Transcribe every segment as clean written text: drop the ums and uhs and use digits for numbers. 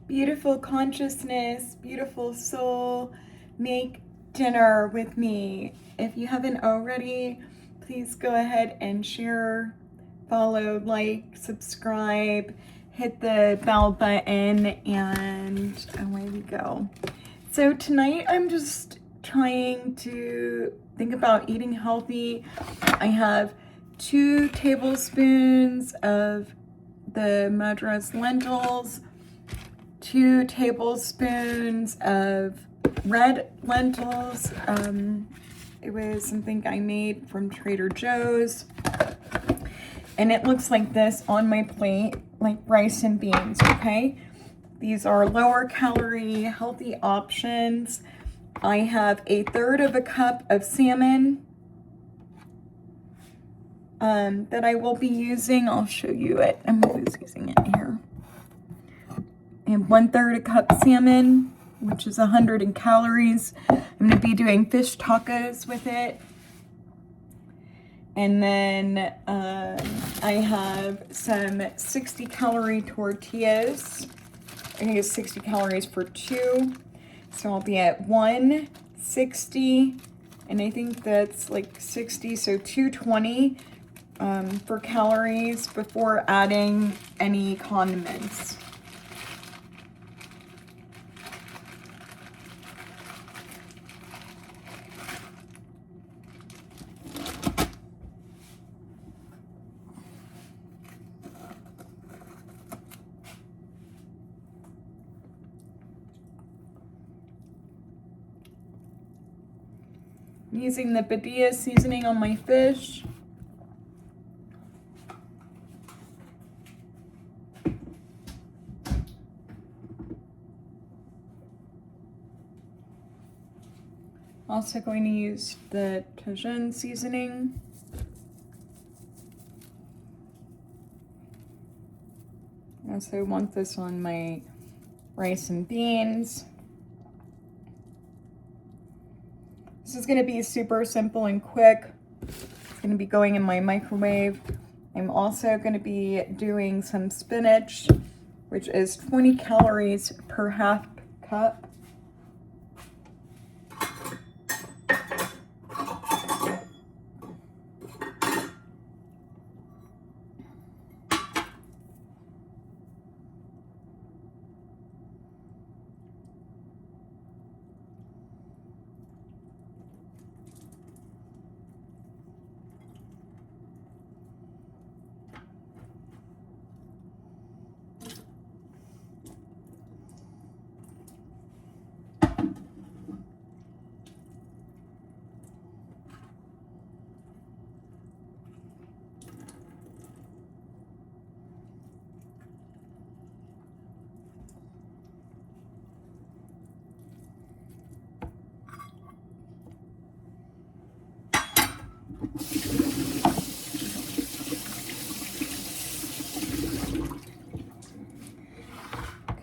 Beautiful consciousness, beautiful soul, make dinner with me. If you haven't already, please go ahead and share, follow, like, subscribe, hit the bell button, and away we go. So tonight I'm just trying to think about eating healthy. I have 2 tablespoons of the Madras lentils, 2 tablespoons of red lentils. It was something I made from Trader Joe's. And it looks like this on my plate, like rice and beans, okay? These are lower calorie, healthy options. I have 1/3 of a cup of salmon that I will be using. I'll show you it. I'm always using it here. And 1/3 a cup salmon, which is 100 calories. I'm going to be doing fish tacos with it. And then I have some 60 calorie tortillas. I think it's 60 calories for 2. So I'll be at 160, and I think that's like 60, so 220 for calories before adding any condiments. I'm using the Badia seasoning on my fish. Also going to use the Tajin seasoning. I also want this on my rice and beans. This is going to be super simple and quick. It's going to be going in my microwave. I'm also going to be doing some spinach, which is 20 calories per half cup.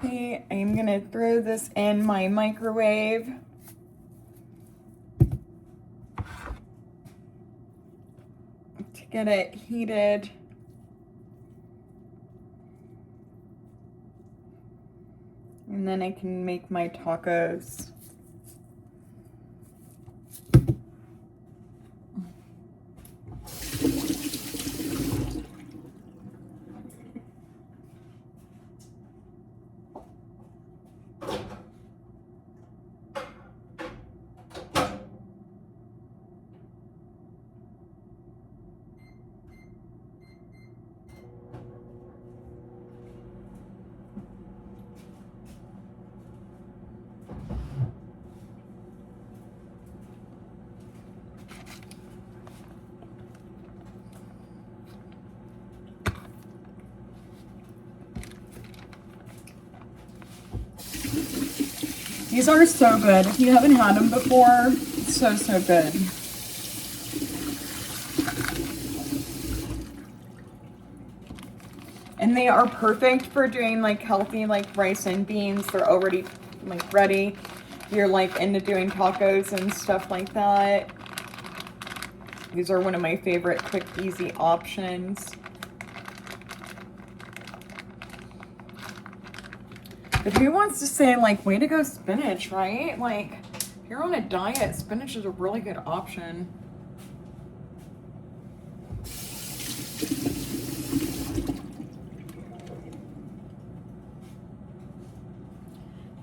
Okay, I'm gonna throw this in my microwave. To get it heated. And then I can make my tacos. These are so good. If you haven't had them before, so good. And they are perfect for doing like healthy like rice and beans. They're already like ready. You're like into doing tacos and stuff like that. These are one of my favorite quick, easy options. But who wants to say, like, way to go spinach, right? Like, if you're on a diet, spinach is a really good option.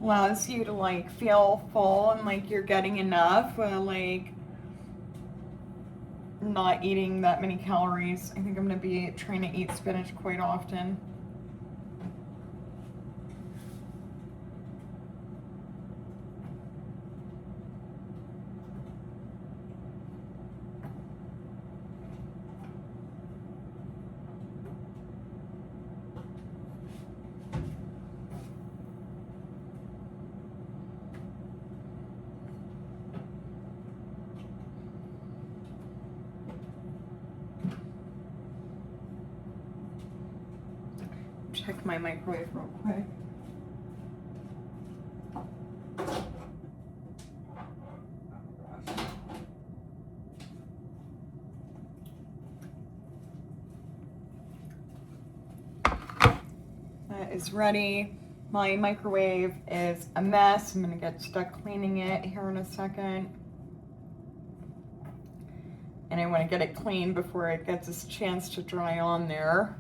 Allows you to, like, feel full and like you're getting enough while, like, not eating that many calories. I think I'm gonna be trying to eat spinach quite often. Check my microwave real quick. That is ready. My microwave is a mess. I'm gonna get stuck cleaning it here in a second. And I want to get it clean before it gets its chance to dry on there.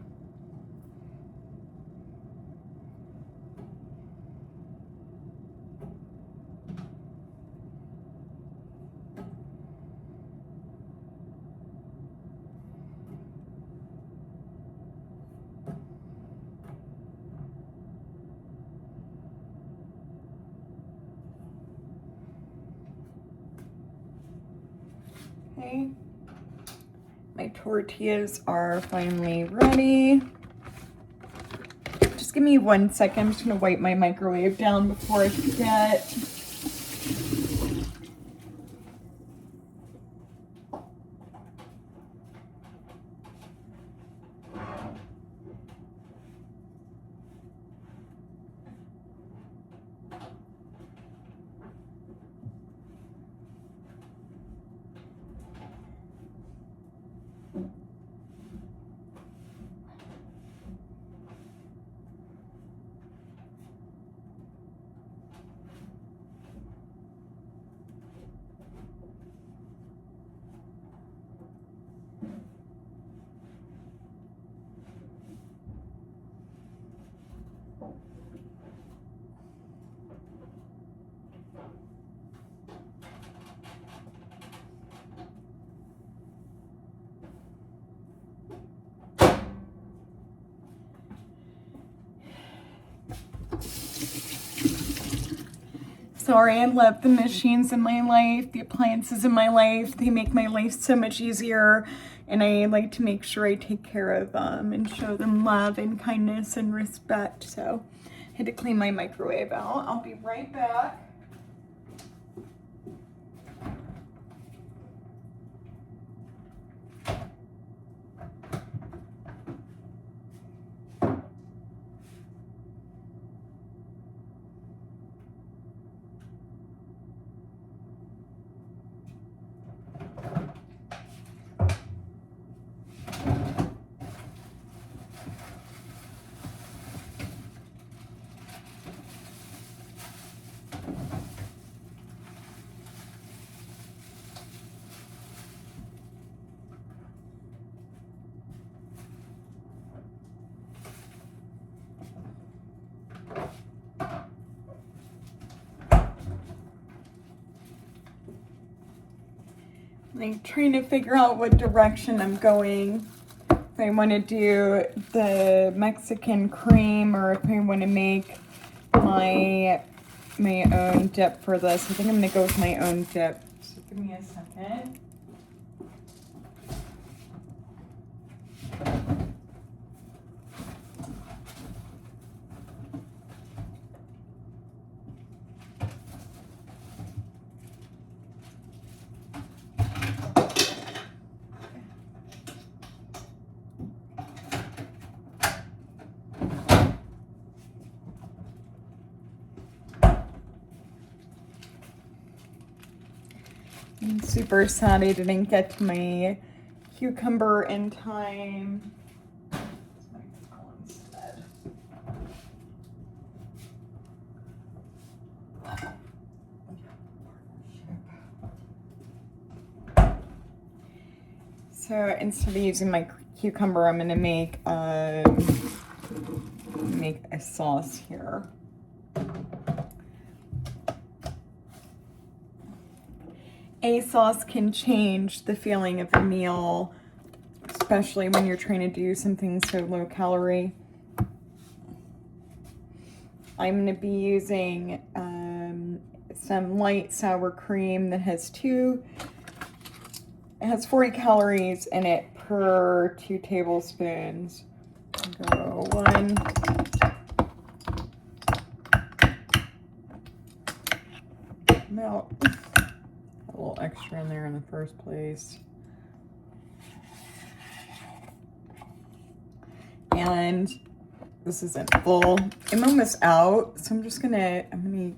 Okay. My tortillas are finally ready. Just give me 1 second. I'm just gonna wipe my microwave down before I forget. Sorry, I love the machines in my life, the appliances in my life. They make my life so much easier, and I like to make sure I take care of them and show them love and kindness and respect. So I had to clean my microwave out. I'll be right back. I'm trying to figure out what direction I'm going. If I want to do the Mexican cream or if I want to make my own dip for this. I think I'm going to go with my own dip. So give me a second. I'm super sad I didn't get to my cucumber in time. So instead of using my cucumber, I'm gonna make a sauce here. A sauce can change the feeling of a meal, especially when you're trying to do something so low calorie. I'm going to be using some light sour cream that has 40 calories in it per 2 tablespoons. Go 1. About a little extra in there in the first place. And this isn't full. I'm almost out, so I'm gonna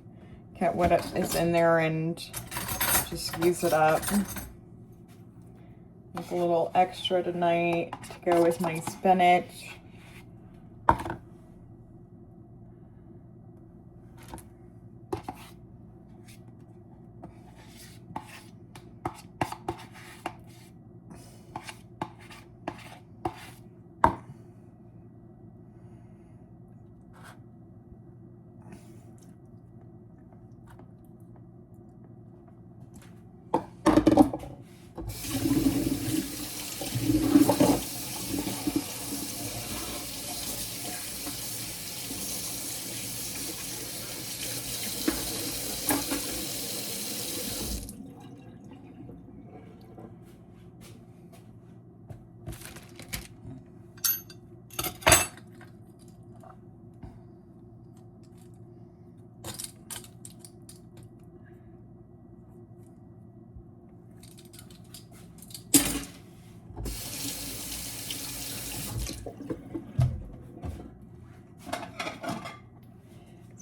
get what is in there and just use it up. Make a little extra tonight to go with my spinach.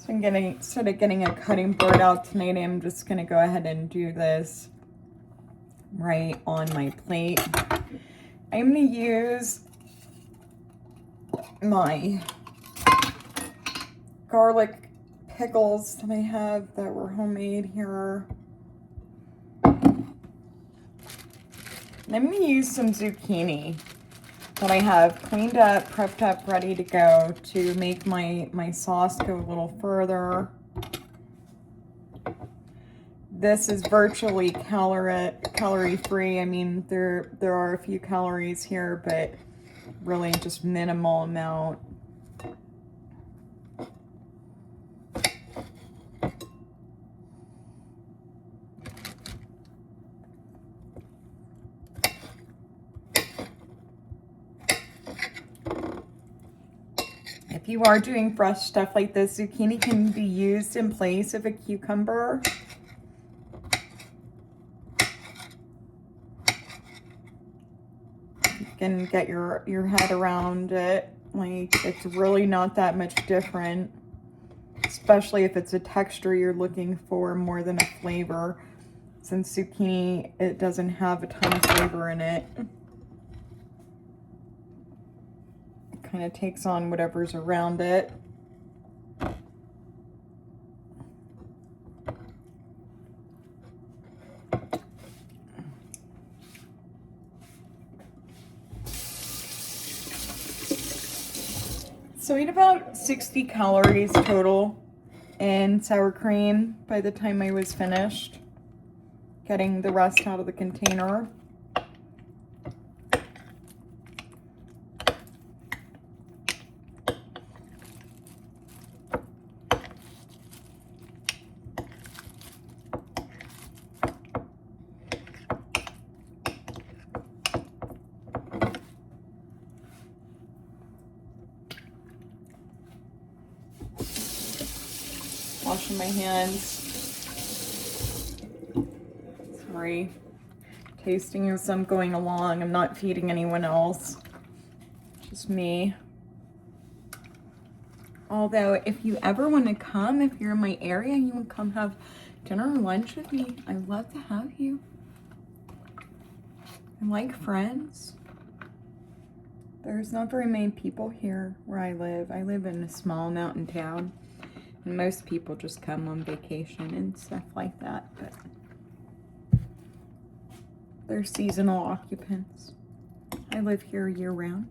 So instead of getting a cutting board out tonight, I'm just gonna go ahead and do this right on my plate. I'm gonna use my garlic pickles that I have that were homemade here. And I'm gonna use some zucchini that I have cleaned up, prepped up, ready to go to make my sauce go a little further. This is virtually calorie free. I mean, there are a few calories here, but really just minimal amount. If you are doing fresh stuff like this, zucchini can be used in place of a cucumber. You can get your head around it. Like, it's really not that much different, especially if it's a texture you're looking for more than a flavor. Since zucchini, it doesn't have a ton of flavor in it. Kind of takes on whatever's around it. So I ate about 60 calories total in sour cream by the time I was finished getting the rest out of the container. Washing my hands. Sorry. Tasting as I'm going along. I'm not feeding anyone else. Just me. Although, if you ever want to come, if you're in my area and you want to come have dinner or lunch with me, I'd love to have you. I'm like friends. There's not very many people here where I live. I live in a small mountain town. And most people just come on vacation and stuff like that, but they're seasonal occupants. I live here year round.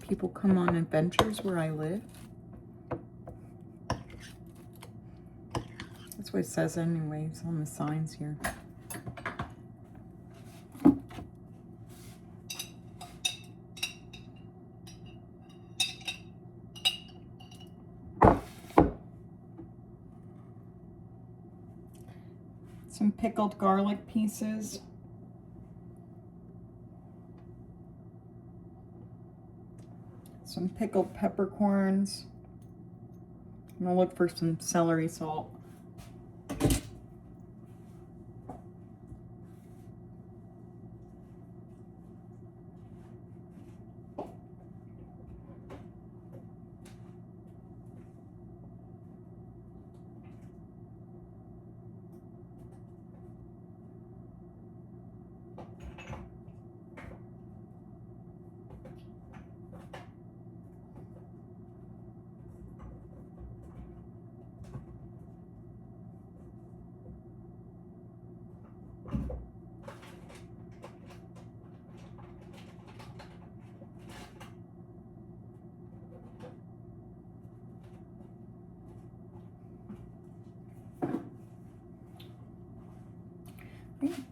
People come on adventures where I live. That's what it says anyways on the signs here. Some pickled garlic pieces. Some pickled peppercorns. I'm gonna look for some celery salt.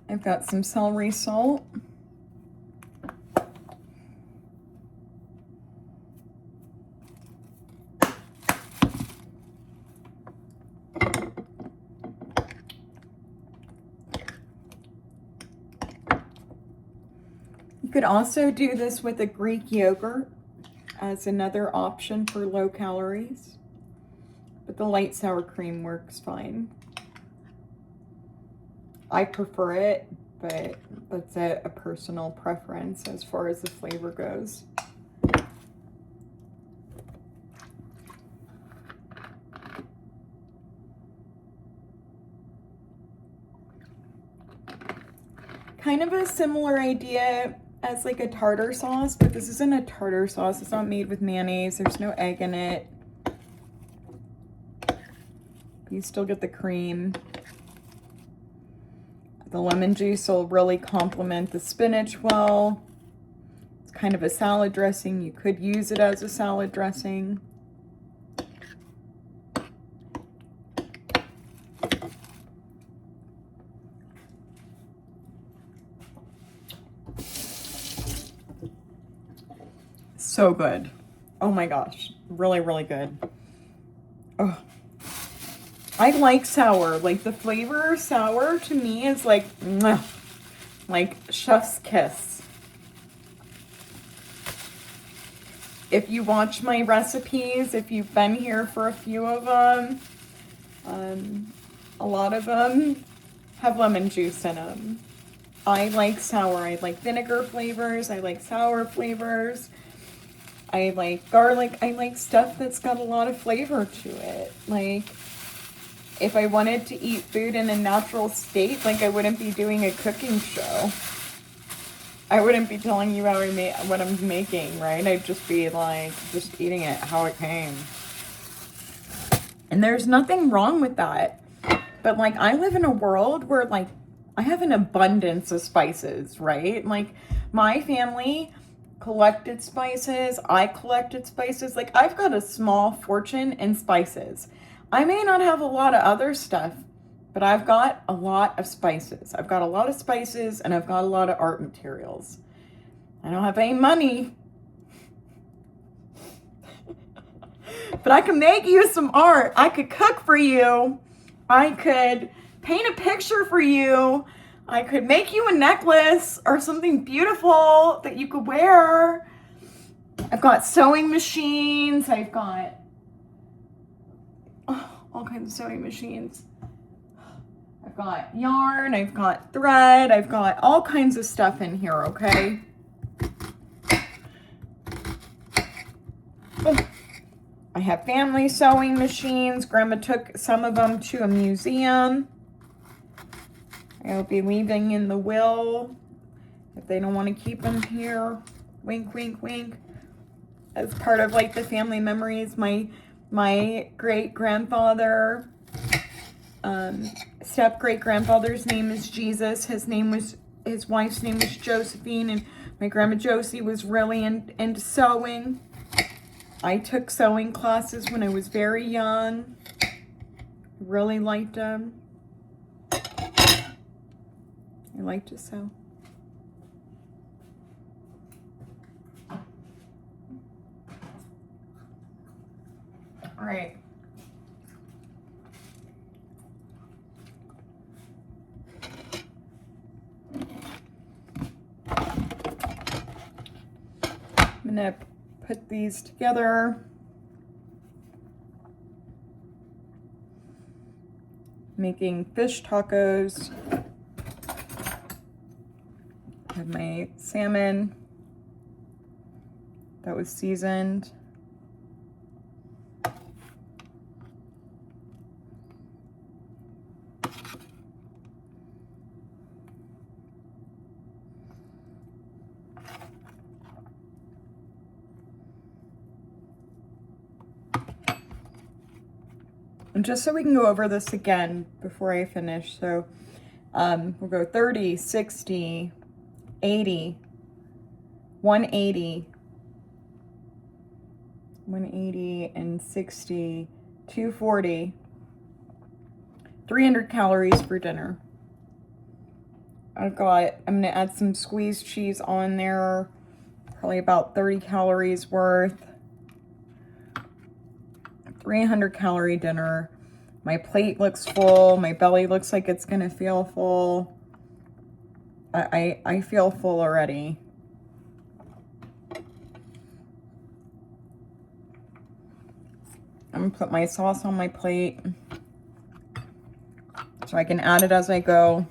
I've got some celery salt. You could also do this with a Greek yogurt as another option for low calories, but the light sour cream works fine. I prefer it, but that's a personal preference as far as the flavor goes. Kind of a similar idea as like a tartar sauce, but this isn't a tartar sauce. It's not made with mayonnaise. There's no egg in it. You still get the cream. The lemon juice will really complement the spinach well. It's kind of a salad dressing. You could use it as a salad dressing. So good. Oh my gosh. Really, really good. Oh. I like sour. Like the flavor sour to me is like, mwah, like chef's kiss. If you watch my recipes, if you've been here for a few of them, a lot of them have lemon juice in them. I like sour. I like vinegar flavors. I like sour flavors. I like garlic. I like stuff that's got a lot of flavor to it. Like, if I wanted to eat food in a natural state, like I wouldn't be doing a cooking show. I wouldn't be telling you how what I'm making, right? I'd just be like, just eating it how it came. And there's nothing wrong with that. But like, I live in a world where like, I have an abundance of spices, right? Like my family collected spices. I collected spices. Like I've got a small fortune in spices. I may not have a lot of other stuff, but I've got a lot of spices. I've got a lot of spices and I've got a lot of art materials. I don't have any money, but I can make you some art. I could cook for you. I could paint a picture for you. I could make you a necklace or something beautiful that you could wear. I've got sewing machines. I've got all kinds of sewing machines. I've got yarn, I've got thread, I've got all kinds of stuff in here, okay? I have family sewing machines. Grandma took some of them to a museum. I'll be leaving in the will if they don't want to keep them here. Wink, wink, wink. As part of like the family memories, my My great-grandfather, step-great-grandfather's name is Jesus. His wife's name was Josephine, and my grandma Josie was really into sewing. I took sewing classes when I was very young. Really liked them. I like to sew. All right. I'm gonna put these together. Making fish tacos. I have my salmon that was seasoned. And just so we can go over this again before I finish, so we'll go 30, 60, 80, 180, 180 and 60, 240, 300 calories for dinner. I'm gonna add some squeezed cheese on there, probably about 30 calories worth. 300 calorie dinner. My plate looks full. My belly looks like it's gonna feel full. I feel full already. I'm gonna put my sauce on my plate so I can add it as I go.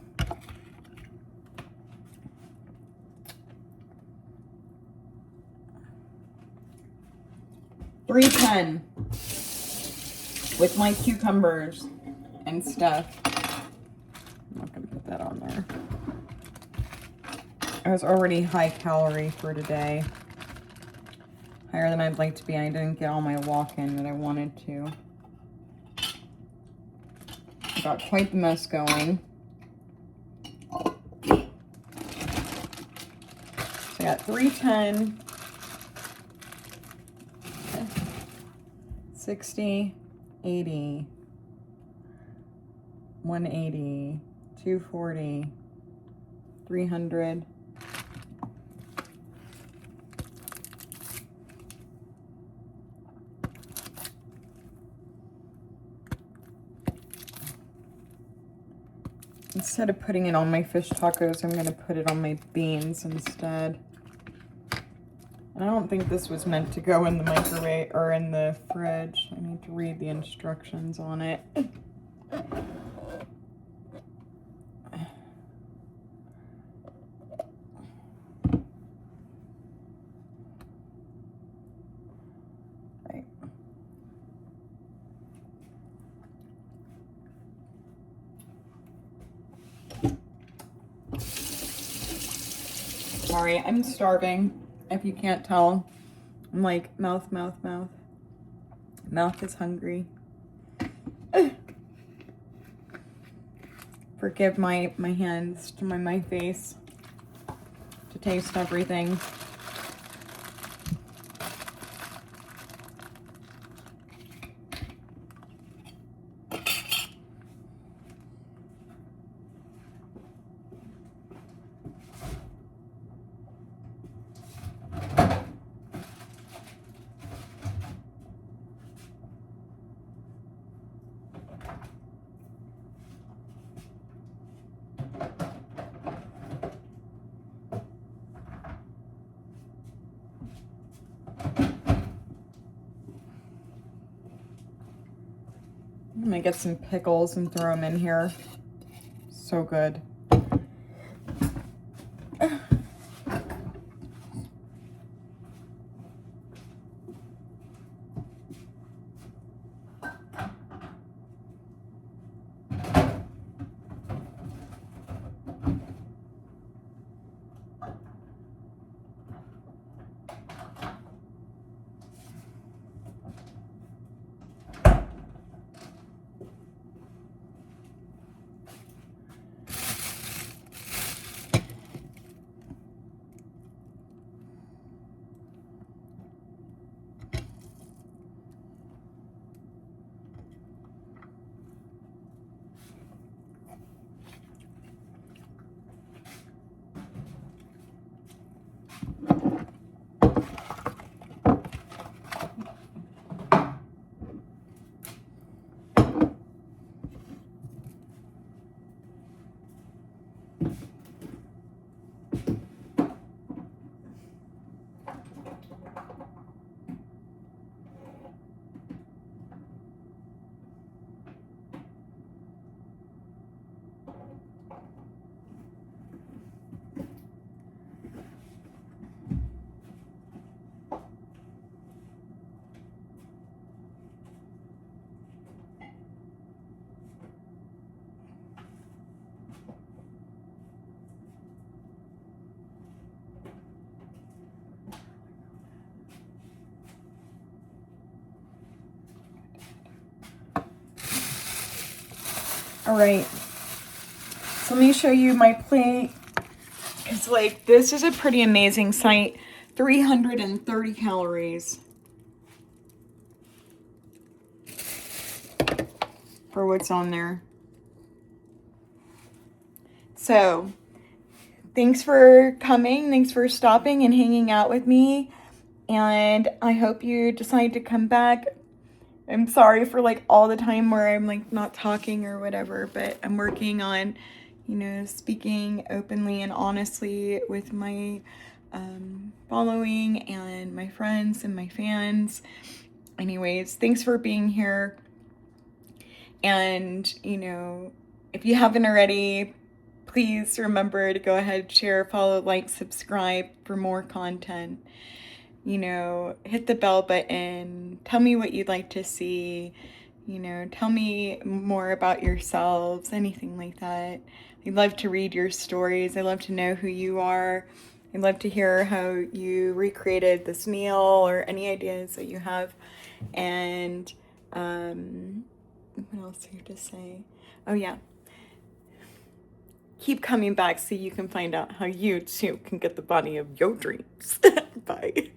$3.10 with my cucumbers and stuff. I'm not gonna put that on there. I was already high calorie for today. Higher than I'd like to be. I didn't get all my walk-in that I wanted to. I got quite the mess going. So I got 310, 60, 80, 180, 240, 300. Instead of putting it on my fish tacos, I'm going to put it on my beans instead. And I don't think this was meant to go in the microwave or in the fridge. I need to read the instructions on it. Right. Sorry, I'm starving. If you can't tell, I'm like mouth. Mouth is hungry. Forgive my hands to my face to taste everything. I'm gonna get some pickles and throw them in here. So good. All right. So let me show you my plate. Because, like, this is a pretty amazing sight. 330 calories for what's on there. So, thanks for coming. Thanks for stopping and hanging out with me. And I hope you decide to come back. I'm sorry for, like, all the time where I'm, like, not talking or whatever, but I'm working on, you know, speaking openly and honestly with my following and my friends and my fans. Anyways, thanks for being here. And, you know, if you haven't already, please remember to go ahead, share, follow, like, subscribe for more content. You know, hit the bell button. Tell me what you'd like to see. You know, tell me more about yourselves, anything like that. I'd love to read your stories. I love to know who you are. I'd love to hear how you recreated this meal or any ideas that you have. And what else do you have to say? Oh, yeah. Keep coming back so you can find out how you too can get the body of your dreams. Bye.